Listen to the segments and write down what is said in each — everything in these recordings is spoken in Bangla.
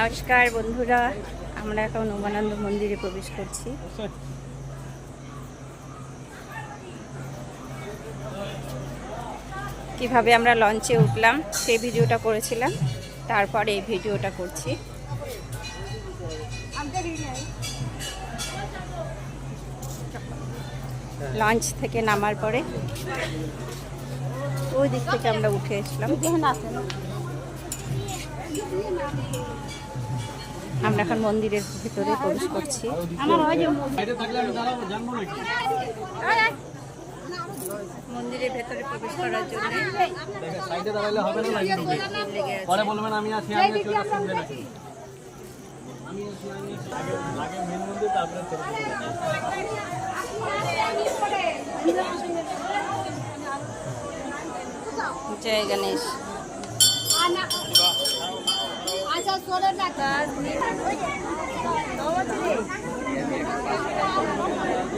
নমস্কার বন্ধুরা, আমরা এখন উমানন্দ মন্দিরে প্রবেশ করছি। কিভাবে আমরা লঞ্চে উঠলাম সেই ভিডিওটা করেছিলাম, তারপরে এই ভিডিওটা করছি। লঞ্চ থেকে নামার পরে ওই দিক থেকে আমরা উঠে এসলাম। আমরা এখন মন্দিরের ভিতরে প্রবেশ করছি। মন্দিরের ভেতরে প্রবেশ করার জন্য জয় গণেশ।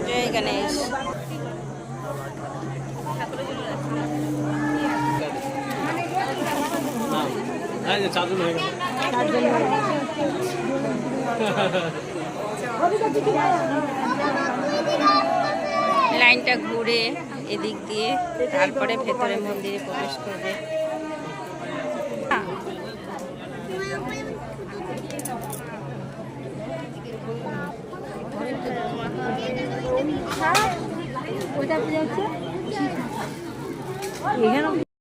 জয় গণেশ। লাইনটা ঘুরে এদিক দিয়ে তারপরে ভেতরে মন্দিরে প্রবেশ করবে। এখানে